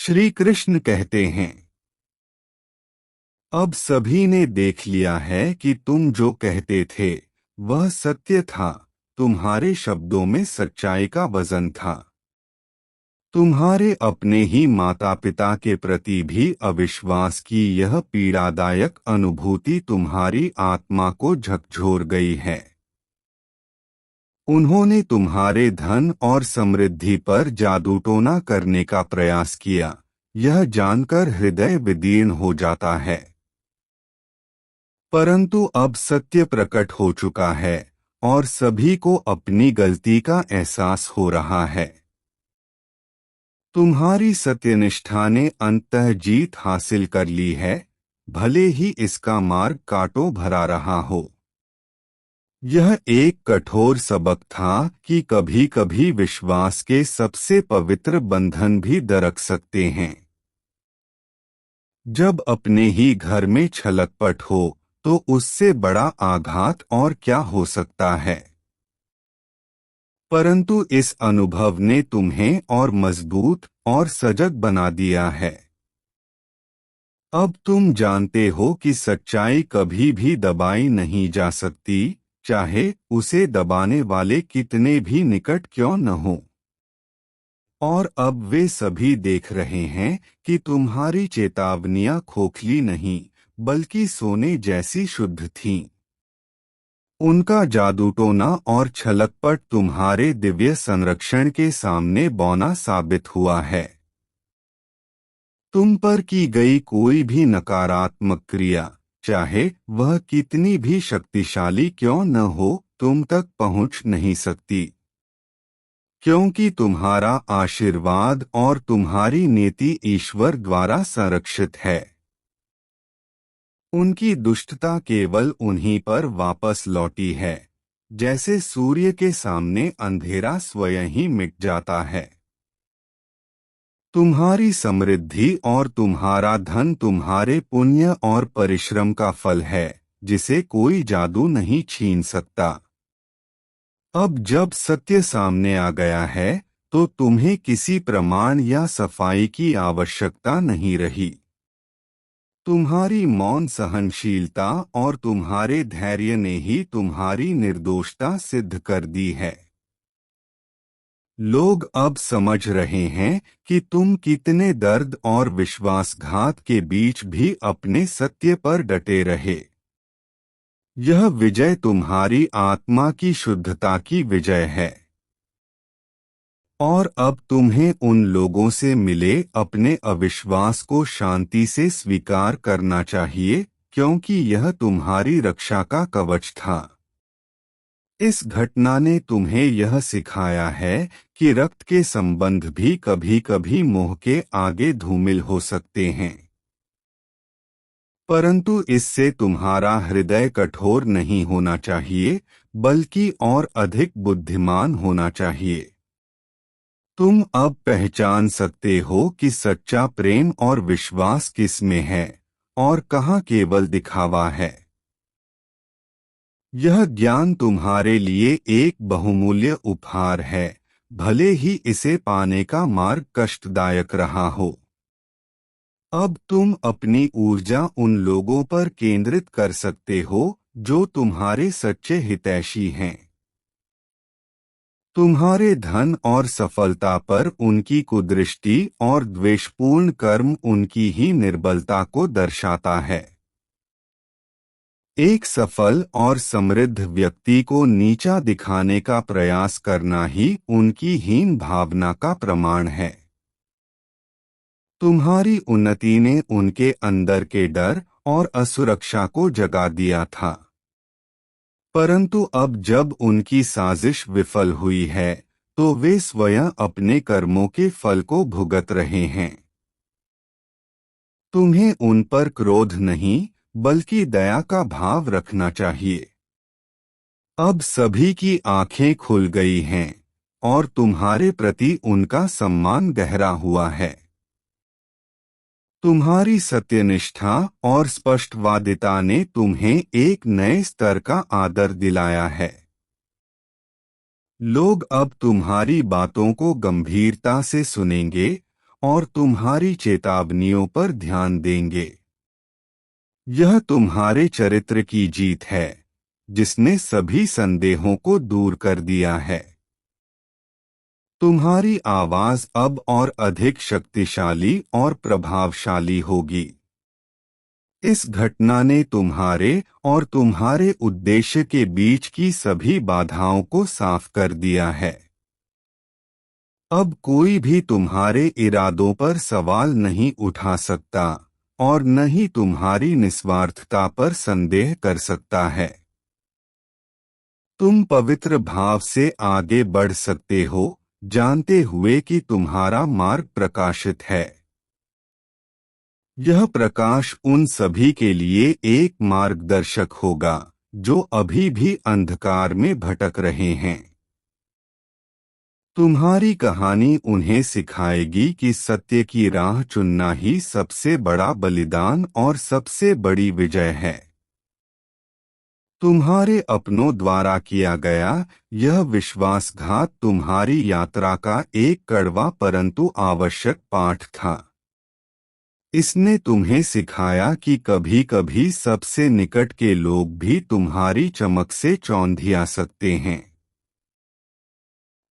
श्री कृष्ण कहते हैं, अब सभी ने देख लिया है कि तुम जो कहते थे वह सत्य था। तुम्हारे शब्दों में सच्चाई का वजन था। तुम्हारे अपने ही माता पिता के प्रति भी अविश्वास की यह पीड़ादायक अनुभूति तुम्हारी आत्मा को झकझोर गई है। उन्होंने तुम्हारे धन और समृद्धि पर जादूटोना करने का प्रयास किया। यह जानकर हृदय विदीर्ण हो जाता है। परंतु अब सत्य प्रकट हो चुका है और सभी को अपनी गलती का एहसास हो रहा है। तुम्हारी सत्यनिष्ठा ने अंततः जीत हासिल कर ली है, भले ही इसका मार्ग कांटों भरा रहा हो। यह एक कठोर सबक था कि कभी कभी विश्वास के सबसे पवित्र बंधन भी दरक सकते हैं। जब अपने ही घर में छलकपट हो तो उससे बड़ा आघात और क्या हो सकता है। परंतु इस अनुभव ने तुम्हें और मजबूत और सजग बना दिया है। अब तुम जानते हो कि सच्चाई कभी भी दबाई नहीं जा सकती, चाहे उसे दबाने वाले कितने भी निकट क्यों न हो। और अब वे सभी देख रहे हैं कि तुम्हारी चेतावनियां खोखली नहीं बल्कि सोने जैसी शुद्ध थीं। उनका जादूटोना और छलकपट तुम्हारे दिव्य संरक्षण के सामने बौना साबित हुआ है। तुम पर की गई कोई भी नकारात्मक क्रिया, चाहे वह कितनी भी शक्तिशाली क्यों न हो, तुम तक पहुंच नहीं सकती, क्योंकि तुम्हारा आशीर्वाद और तुम्हारी नीति ईश्वर द्वारा संरक्षित है। उनकी दुष्टता केवल उन्हीं पर वापस लौटी है, जैसे सूर्य के सामने अंधेरा स्वयं ही मिट जाता है। तुम्हारी समृद्धि और तुम्हारा धन तुम्हारे पुण्य और परिश्रम का फल है, जिसे कोई जादू नहीं छीन सकता। अब जब सत्य सामने आ गया है तो तुम्हें किसी प्रमाण या सफाई की आवश्यकता नहीं रही। तुम्हारी मौन सहनशीलता और तुम्हारे धैर्य ने ही तुम्हारी निर्दोषता सिद्ध कर दी है। लोग अब समझ रहे हैं कि तुम कितने दर्द और विश्वासघात के बीच भी अपने सत्य पर डटे रहे। यह विजय तुम्हारी आत्मा की शुद्धता की विजय है। और अब तुम्हें उन लोगों से मिले अपने अविश्वास को शांति से स्वीकार करना चाहिए, क्योंकि यह तुम्हारी रक्षा का कवच था। इस घटना ने तुम्हें यह सिखाया है कि रक्त के संबंध भी कभी कभी मोह के आगे धूमिल हो सकते हैं। परंतु इससे तुम्हारा हृदय कठोर नहीं होना चाहिए, बल्कि और अधिक बुद्धिमान होना चाहिए। तुम अब पहचान सकते हो कि सच्चा प्रेम और विश्वास किस में है और कहाँ केवल दिखावा है। यह ज्ञान तुम्हारे लिए एक बहुमूल्य उपहार है, भले ही इसे पाने का मार्ग कष्टदायक रहा हो। अब तुम अपनी ऊर्जा उन लोगों पर केंद्रित कर सकते हो जो तुम्हारे सच्चे हितैषी हैं। तुम्हारे धन और सफलता पर उनकी कुदृष्टि और द्वेषपूर्ण कर्म उनकी ही निर्बलता को दर्शाता है। एक सफल और समृद्ध व्यक्ति को नीचा दिखाने का प्रयास करना ही उनकी हीन भावना का प्रमाण है। तुम्हारी उन्नति ने उनके अंदर के डर और असुरक्षा को जगा दिया था। परंतु अब जब उनकी साजिश विफल हुई है तो वे स्वयं अपने कर्मों के फल को भुगत रहे हैं। तुम्हें उन पर क्रोध नहीं बल्कि दया का भाव रखना चाहिए। अब सभी की आंखें खुल गई हैं और तुम्हारे प्रति उनका सम्मान गहरा हुआ है। तुम्हारी सत्यनिष्ठा और स्पष्टवादिता ने तुम्हें एक नए स्तर का आदर दिलाया है। लोग अब तुम्हारी बातों को गंभीरता से सुनेंगे और तुम्हारी चेतावनियों पर ध्यान देंगे। यह तुम्हारे चरित्र की जीत है, जिसने सभी संदेहों को दूर कर दिया है। तुम्हारी आवाज अब और अधिक शक्तिशाली और प्रभावशाली होगी। इस घटना ने तुम्हारे और तुम्हारे उद्देश्य के बीच की सभी बाधाओं को साफ कर दिया है। अब कोई भी तुम्हारे इरादों पर सवाल नहीं उठा सकता और न ही तुम्हारी निस्वार्थता पर संदेह कर सकता है। तुम पवित्र भाव से आगे बढ़ सकते हो, जानते हुए कि तुम्हारा मार्ग प्रकाशित है। यह प्रकाश उन सभी के लिए एक मार्गदर्शक होगा जो अभी भी अंधकार में भटक रहे हैं। तुम्हारी कहानी उन्हें सिखाएगी कि सत्य की राह चुनना ही सबसे बड़ा बलिदान और सबसे बड़ी विजय है। तुम्हारे अपनों द्वारा किया गया यह विश्वासघात तुम्हारी यात्रा का एक कड़वा परंतु आवश्यक पाठ था। इसने तुम्हें सिखाया कि कभी कभी सबसे निकट के लोग भी तुम्हारी चमक से चौंधिया सकते हैं,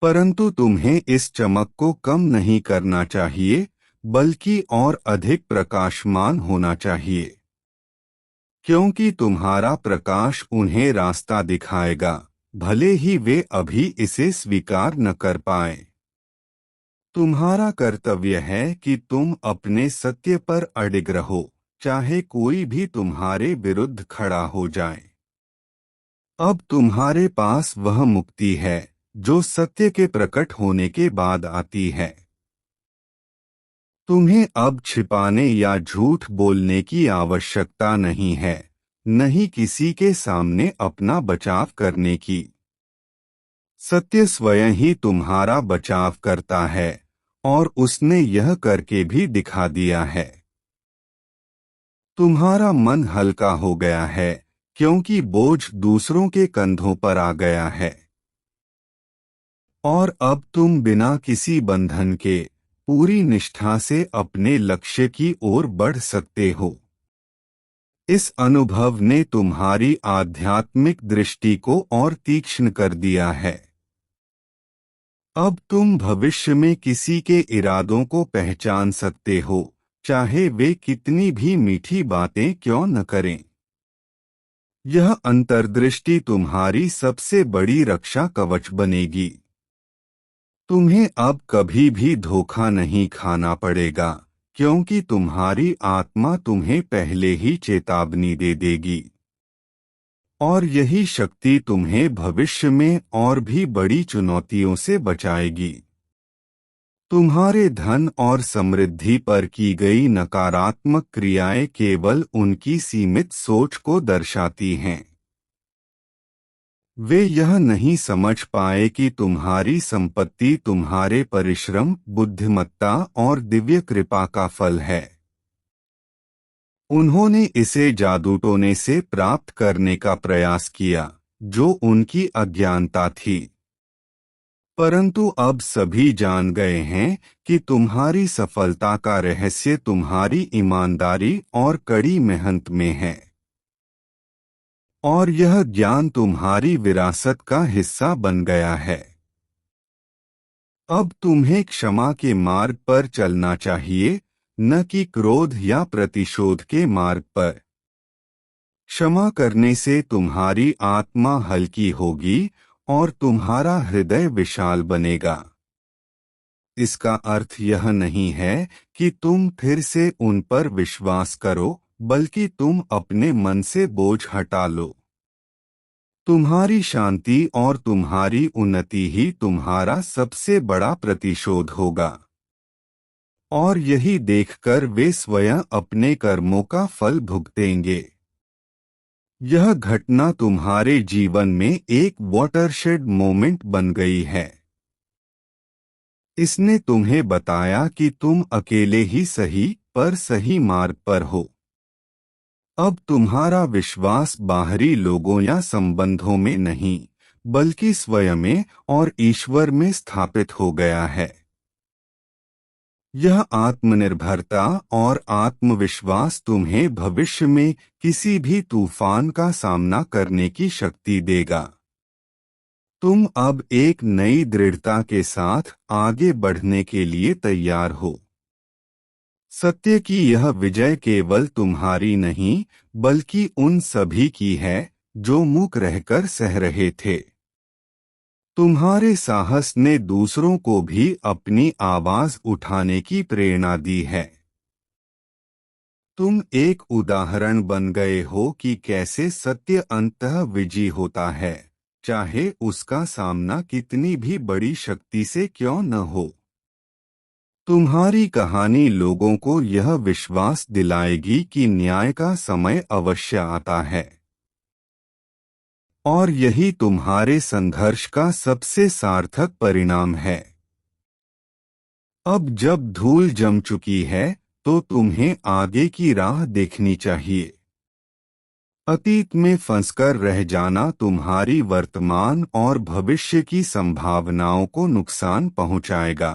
परंतु तुम्हें इस चमक को कम नहीं करना चाहिए, बल्कि और अधिक प्रकाशमान होना चाहिए, क्योंकि तुम्हारा प्रकाश उन्हें रास्ता दिखाएगा, भले ही वे अभी इसे स्वीकार न कर पाए। तुम्हारा कर्तव्य है कि तुम अपने सत्य पर अडिग रहो, चाहे कोई भी तुम्हारे विरुद्ध खड़ा हो जाए। अब तुम्हारे पास वह मुक्ति है जो सत्य के प्रकट होने के बाद आती है। तुम्हें अब छिपाने या झूठ बोलने की आवश्यकता नहीं है, न ही किसी के सामने अपना बचाव करने की। सत्य स्वयं ही तुम्हारा बचाव करता है और उसने यह करके भी दिखा दिया है। तुम्हारा मन हल्का हो गया है क्योंकि बोझ दूसरों के कंधों पर आ गया है और अब तुम बिना किसी बंधन के पूरी निष्ठा से अपने लक्ष्य की ओर बढ़ सकते हो। इस अनुभव ने तुम्हारी आध्यात्मिक दृष्टि को और तीक्ष्ण कर दिया है। अब तुम भविष्य में किसी के इरादों को पहचान सकते हो, चाहे वे कितनी भी मीठी बातें क्यों न करें। यह अंतर्दृष्टि तुम्हारी सबसे बड़ी रक्षा कवच बनेगी। तुम्हें अब कभी भी धोखा नहीं खाना पड़ेगा, क्योंकि तुम्हारी आत्मा तुम्हें पहले ही चेतावनी दे देगी और यही शक्ति तुम्हें भविष्य में और भी बड़ी चुनौतियों से बचाएगी। तुम्हारे धन और समृद्धि पर की गई नकारात्मक क्रियाएं केवल उनकी सीमित सोच को दर्शाती हैं। वे यह नहीं समझ पाए कि तुम्हारी संपत्ति तुम्हारे परिश्रम, बुद्धिमत्ता और दिव्य कृपा का फल है। उन्होंने इसे जादूटोने से प्राप्त करने का प्रयास किया, जो उनकी अज्ञानता थी। परंतु अब सभी जान गए हैं कि तुम्हारी सफलता का रहस्य तुम्हारी ईमानदारी और कड़ी मेहनत में है और यह ज्ञान तुम्हारी विरासत का हिस्सा बन गया है। अब तुम्हें क्षमा के मार्ग पर चलना चाहिए, न कि क्रोध या प्रतिशोध के मार्ग पर। क्षमा करने से तुम्हारी आत्मा हल्की होगी और तुम्हारा हृदय विशाल बनेगा। इसका अर्थ यह नहीं है कि तुम फिर से उन पर विश्वास करो, बल्कि तुम अपने मन से बोझ हटा लो। तुम्हारी शांति और तुम्हारी उन्नति ही तुम्हारा सबसे बड़ा प्रतिशोध होगा और यही देखकर वे स्वयं अपने कर्मों का फल भुगतेंगे। यह घटना तुम्हारे जीवन में एक वाटरशेड मोमेंट बन गई है। इसने तुम्हें बताया कि तुम अकेले ही सही पर सही मार्ग पर हो। अब तुम्हारा विश्वास बाहरी लोगों या संबंधों में नहीं, बल्कि स्वयं में और ईश्वर में स्थापित हो गया है। यह आत्मनिर्भरता और आत्मविश्वास तुम्हें भविष्य में किसी भी तूफान का सामना करने की शक्ति देगा। तुम अब एक नई दृढ़ता के साथ आगे बढ़ने के लिए तैयार हो। सत्य की यह विजय केवल तुम्हारी नहीं, बल्कि उन सभी की है जो मूक रहकर सह रहे थे। तुम्हारे साहस ने दूसरों को भी अपनी आवाज उठाने की प्रेरणा दी है। तुम एक उदाहरण बन गए हो कि कैसे सत्य अंततः विजयी होता है, चाहे उसका सामना कितनी भी बड़ी शक्ति से क्यों न हो। तुम्हारी कहानी लोगों को यह विश्वास दिलाएगी कि न्याय का समय अवश्य आता है, और यही तुम्हारे संघर्ष का सबसे सार्थक परिणाम है। अब जब धूल जम चुकी है, तो तुम्हें आगे की राह देखनी चाहिए। अतीत में फंसकर रह जाना तुम्हारी वर्तमान और भविष्य की संभावनाओं को नुकसान पहुंचाएगा।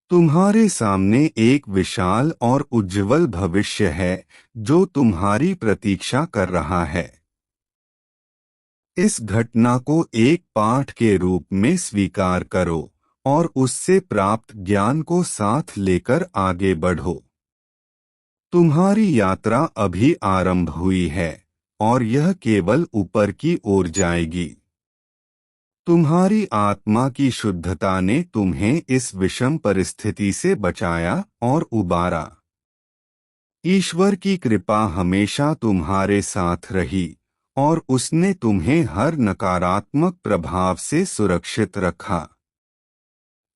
तुम्हारे सामने एक विशाल और उज्जवल भविष्य है जो तुम्हारी प्रतीक्षा कर रहा है। इस घटना को एक पाठ के रूप में स्वीकार करो और उससे प्राप्त ज्ञान को साथ लेकर आगे बढ़ो। तुम्हारी यात्रा अभी आरंभ हुई है और यह केवल ऊपर की ओर जाएगी। तुम्हारी आत्मा की शुद्धता ने तुम्हें इस विषम परिस्थिति से बचाया और उबारा। ईश्वर की कृपा हमेशा तुम्हारे साथ रही और उसने तुम्हें हर नकारात्मक प्रभाव से सुरक्षित रखा।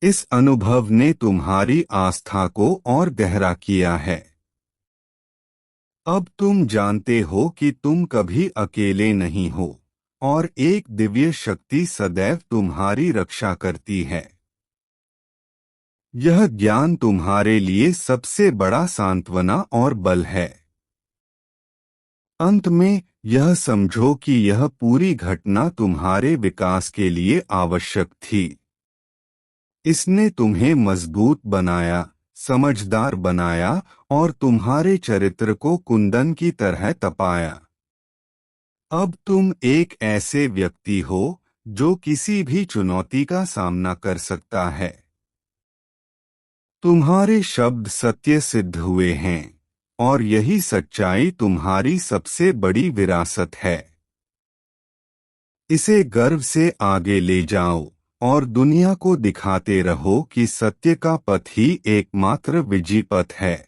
इस अनुभव ने तुम्हारी आस्था को और गहरा किया है। अब तुम जानते हो कि तुम कभी अकेले नहीं हो और एक दिव्य शक्ति सदैव तुम्हारी रक्षा करती है। यह ज्ञान तुम्हारे लिए सबसे बड़ा सांत्वना और बल है। अंत में यह समझो कि यह पूरी घटना तुम्हारे विकास के लिए आवश्यक थी। इसने तुम्हें मजबूत बनाया, समझदार बनाया और तुम्हारे चरित्र को कुंदन की तरह तपाया। अब तुम एक ऐसे व्यक्ति हो जो किसी भी चुनौती का सामना कर सकता है। तुम्हारे शब्द सत्य सिद्ध हुए हैं और यही सच्चाई तुम्हारी सबसे बड़ी विरासत है। इसे गर्व से आगे ले जाओ और दुनिया को दिखाते रहो कि सत्य का पथ ही एकमात्र विजयी पथ है।